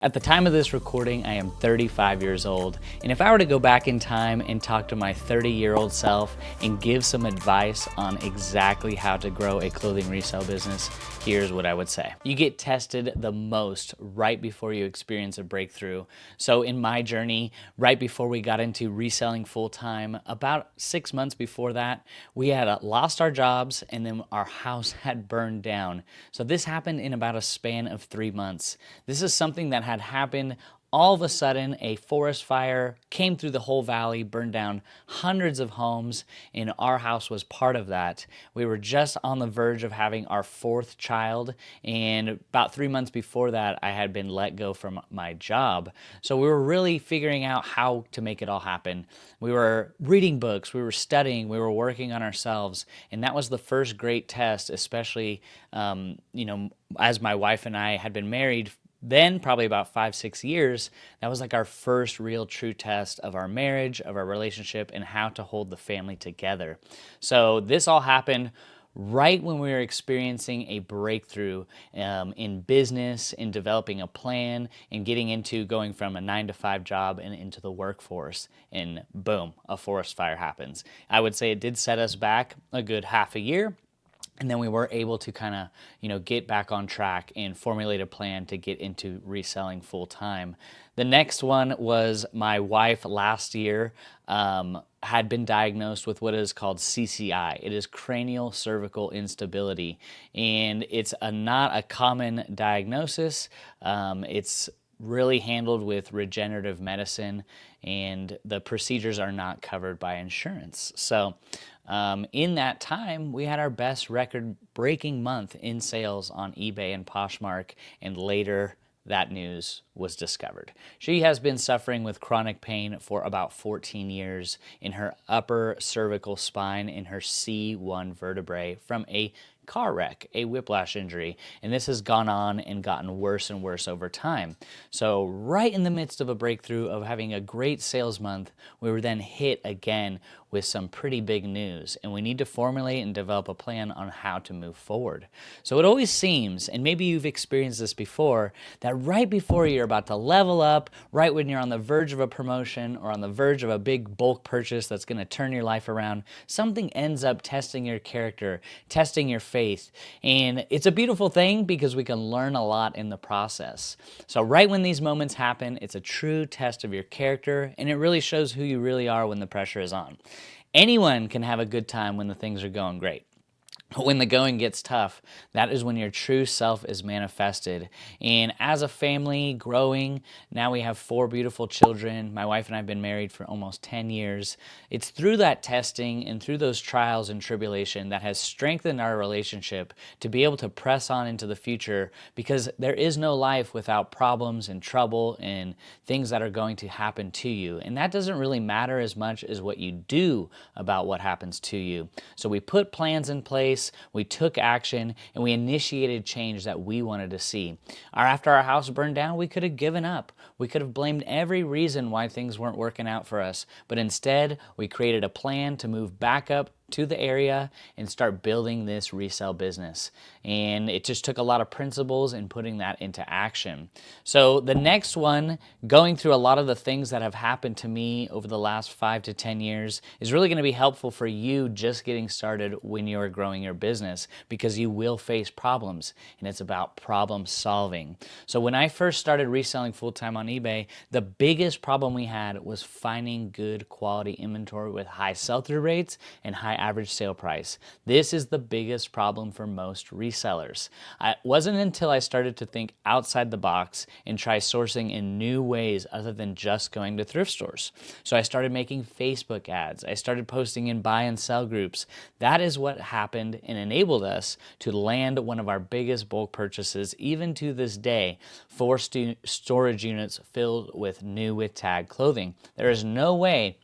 At the time of this recording, I am 35 years old, and if I were to go back in time and talk to my 30-year-old self and give some advice on exactly how to grow a clothing resale business, here's what I would say. You get tested the most right before you experience a breakthrough. So in my journey, right before we got into reselling full-time, about 6 months before that, we had lost our jobs and then our house had burned down. So this happened in about a span of 3 months. This is something that had happened. All of a sudden, a forest fire came through the whole valley, burned down hundreds of homes, and our house was part of that. We were just on the verge of having our fourth child, and about 3 months before that, I had been let go from my job. So we were really figuring out how to make it all happen. We were reading books, we were studying, we were working on ourselves, and that was the first great test, especially, as my wife and I had been married then probably about 5-6 years. That was like our first real true test of our marriage, of our relationship, and how to hold the family together. So this all happened right when we were experiencing a breakthrough in business, in developing a plan, and getting into going from a 9-to-5 job and into the workforce. And boom, a forest fire happens. I would say it did set us back a good half a year. And then we were able to kind of, get back on track and formulate a plan to get into reselling full time. The next one was my wife last year had been diagnosed with what is called CCI. It is cranial cervical instability, and it's not a common diagnosis. It's really handled with regenerative medicine, and the procedures are not covered by insurance. So in that time, we had our best record-breaking month in sales on eBay and Poshmark, and later that news was discovered. She has been suffering with chronic pain for about 14 years in her upper cervical spine in her C1 vertebrae from a car wreck, a whiplash injury, and this has gone on and gotten worse and worse over time. So right in the midst of a breakthrough of having a great sales month, we were then hit again with some pretty big news, and we need to formulate and develop a plan on how to move forward. So it always seems, and maybe you've experienced this before, that right before you're about to level up, right when you're on the verge of a promotion or on the verge of a big bulk purchase that's going to turn your life around, something ends up testing your character, testing your faith. And it's a beautiful thing because we can learn a lot in the process. So right when these moments happen, it's a true test of your character, and it really shows who you really are when the pressure is on. Anyone can have a good time when the things are going great. When the going gets tough, that is when your true self is manifested. And as a family growing, now we have 4 beautiful children. My wife and I have been married for almost 10 years. It's through that testing and through those trials and tribulation that has strengthened our relationship to be able to press on into the future, because there is no life without problems and trouble and things that are going to happen to you. And that doesn't really matter as much as what you do about what happens to you. So we put plans in place. We took action, and we initiated change that we wanted to see. After our house burned down, we could have given up. We could have blamed every reason why things weren't working out for us. But instead, we created a plan to move back up to the area and start building this resale business. And it just took a lot of principles and putting that into action. So the next one, going through a lot of the things that have happened to me over the last 5 to 10 years, is really going to be helpful for you just getting started when you're growing your business, because you will face problems, and it's about problem solving. So when I first started reselling full-time on eBay, the biggest problem we had was finding good quality inventory with high sell-through rates and high average sale price. This is the biggest problem for most resellers. It wasn't until I started to think outside the box and try sourcing in new ways other than just going to thrift stores. So I started making Facebook ads. I started posting in buy and sell groups. That is what happened and enabled us to land one of our biggest bulk purchases, even to this day, 4 storage units filled with new with tag clothing. There is no way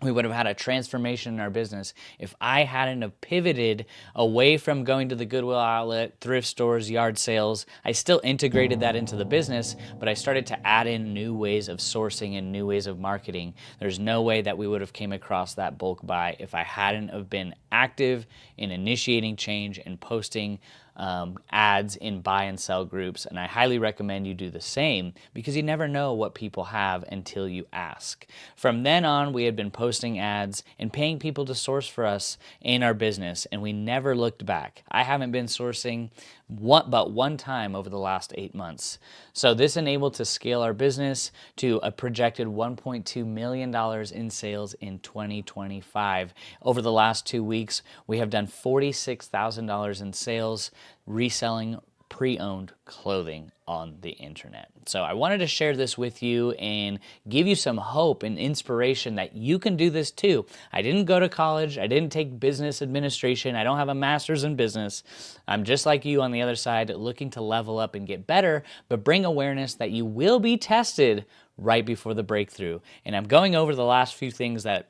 we would have had a transformation in our business if I hadn't have pivoted away from going to the Goodwill outlet, thrift stores, yard sales. I still integrated that into the business, but I started to add in new ways of sourcing and new ways of marketing. There's no way that we would have came across that bulk buy if I hadn't have been active in initiating change and posting ads in buy and sell groups, and I highly recommend you do the same because you never know what people have until you ask. From then on, we had been posting ads and paying people to source for us in our business, and we never looked back. I haven't been sourcing but one time over the last 8 months. So this enabled to scale our business to a projected $1.2 million in sales in 2025. Over the last 2 weeks, we have done $46,000 in sales reselling pre-owned clothing on the internet. So I wanted to share this with you and give you some hope and inspiration that you can do this too. I didn't go to college. I didn't take business administration. I don't have a master's in business. I'm just like you on the other side, looking to level up and get better, but bring awareness that you will be tested right before the breakthrough. And I'm going over the last few things that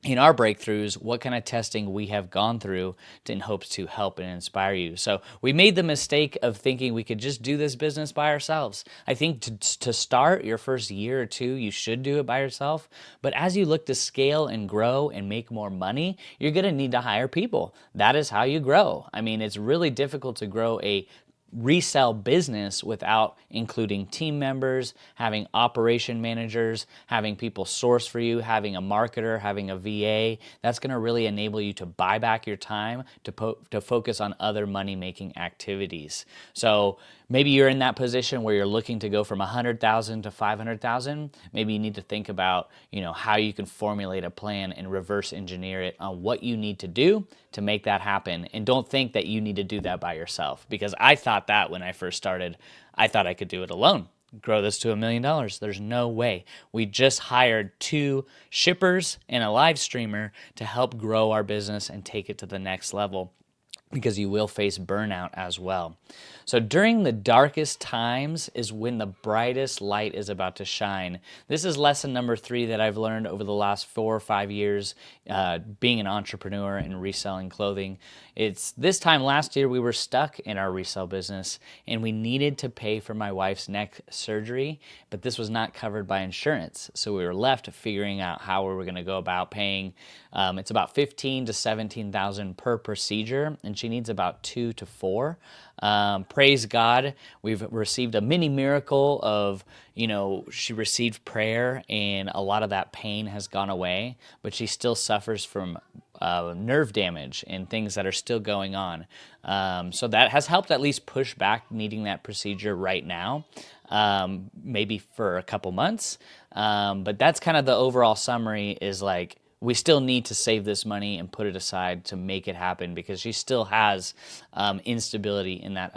in our breakthroughs, what kind of testing we have gone through in hopes to help and inspire you. So we made the mistake of thinking we could just do this business by ourselves. I think to start your first year or two, you should do it by yourself. But as you look to scale and grow and make more money, you're going to need to hire people. That is how you grow. I mean, it's really difficult to grow a resell business without including team members, having operation managers, having people source for you, having a marketer, having a VA. That's going to really enable you to buy back your time to focus on other money-making activities. So maybe you're in that position where you're looking to go from 100,000 to 500,000. Maybe you need to think about, how you can formulate a plan and reverse engineer it on what you need to do to make that happen. And don't think that you need to do that by yourself, because I thought that when I first started, I thought I could do it alone. Grow this to $1 million. There's no way. We just hired 2 shippers and a live streamer to help grow our business and take it to the next level, because you will face burnout as well. So during the darkest times is when the brightest light is about to shine. This is lesson number 3 that I've learned over the last 4 or 5 years being an entrepreneur and reselling clothing. It's this time last year we were stuck in our resale business and we needed to pay for my wife's neck surgery, but this was not covered by insurance. So we were left figuring out how we were going to go about paying. It's about $15,000 to $17,000 per procedure, and she needs about 2 to 4. Praise God, we've received a mini miracle of, she received prayer and a lot of that pain has gone away, but she still suffers from nerve damage and things that are still going on. So that has helped at least push back needing that procedure right now, maybe for a couple months. But that's kind of the overall summary is like, we still need to save this money and put it aside to make it happen because she still has instability in that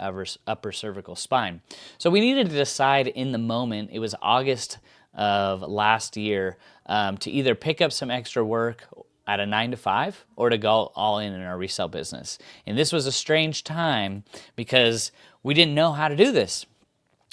upper cervical spine. So we needed to decide in the moment, it was August of last year, to either pick up some extra work at a 9 to 5 or to go all in our resale business. And this was a strange time because we didn't know how to do this.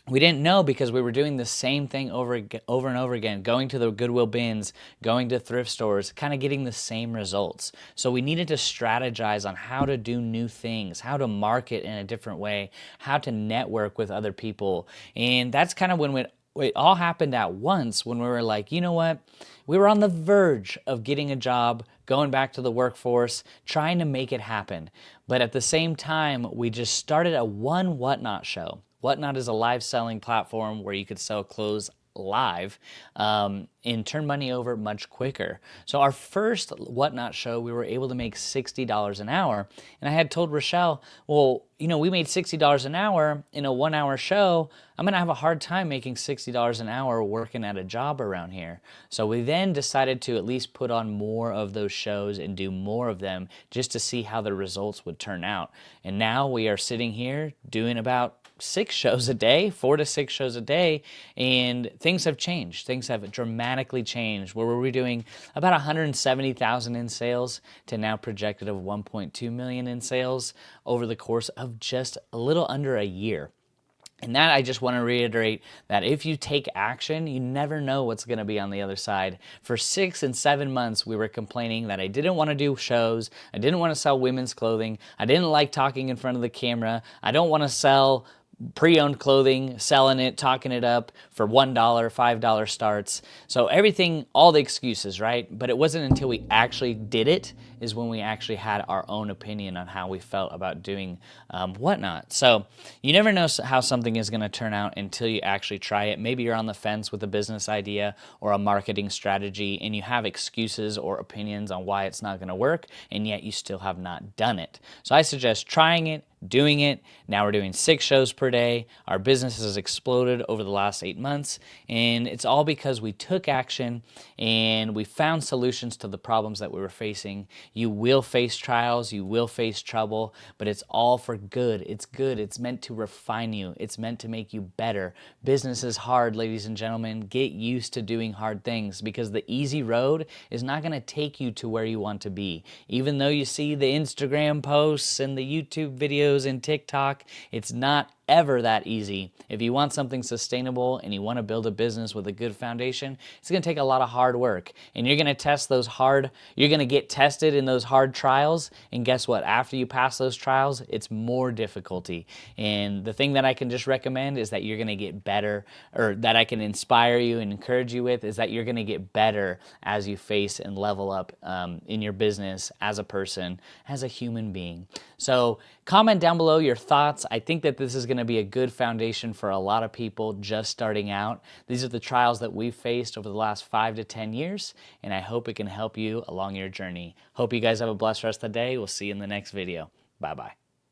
We didn't know because we were doing the same thing over and over again, going to the Goodwill bins, going to thrift stores, kind of getting the same results. So we needed to strategize on how to do new things, how to market in a different way, how to network with other people. And that's kind of when it all happened at once, when we were like, you know what? We were on the verge of getting a job, going back to the workforce, trying to make it happen. But at the same time, we just started a One Whatnot show. Whatnot is a live selling platform where you could sell clothes live and turn money over much quicker. So our first Whatnot show, we were able to make $60 an hour. And I had told Rochelle, well, we made $60 an hour in a 1-hour show. I'm going to have a hard time making $60 an hour working at a job around here. So we then decided to at least put on more of those shows and do more of them just to see how the results would turn out. And now we are sitting here doing about 6 shows a day, 4 to 6 shows a day, and things have changed. Things have dramatically changed. Where were we doing about 170,000 in sales to now projected of 1.2 million in sales over the course of just a little under a year. And that, I just want to reiterate that if you take action, you never know what's going to be on the other side. For 6 and 7 months, we were complaining that I didn't want to do shows. I didn't want to sell women's clothing. I didn't like talking in front of the camera. I don't want to sell pre-owned clothing, selling it, talking it up for $1, $5 starts. So everything, all the excuses, right? But it wasn't until we actually did it is when we actually had our own opinion on how we felt about doing whatnot. So you never know how something is going to turn out until you actually try it. Maybe you're on the fence with a business idea or a marketing strategy and you have excuses or opinions on why it's not going to work, and yet you still have not done it. So I suggest trying it, doing it. Now we're doing 6 shows per day. Our business has exploded over the last 8 months, and it's all because we took action and we found solutions to the problems that we were facing. You will face trials, you will face trouble, but it's all for good. It's good. It's meant to refine you. It's meant to make you better. Business is hard, ladies and gentlemen. Get used to doing hard things, because the easy road is not going to take you to where you want to be. Even though you see the Instagram posts and the YouTube videos and TikTok, it's not ever that easy. If you want something sustainable and you want to build a business with a good foundation, it's going to take a lot of hard work. And you're going to get tested in those hard trials. And guess what? After you pass those trials, it's more difficulty. And the thing that I can just recommend is that you're going to get better, or that I can inspire you and encourage you with, is that you're going to get better as you face and level up in your business as a person, as a human being. So comment down below your thoughts. I think that this is going to be a good foundation for a lot of people just starting out. These are the trials that we've faced over the last 5 to 10 years, and I hope it can help you along your journey. Hope you guys have a blessed rest of the day. We'll see you in the next video. Bye-bye.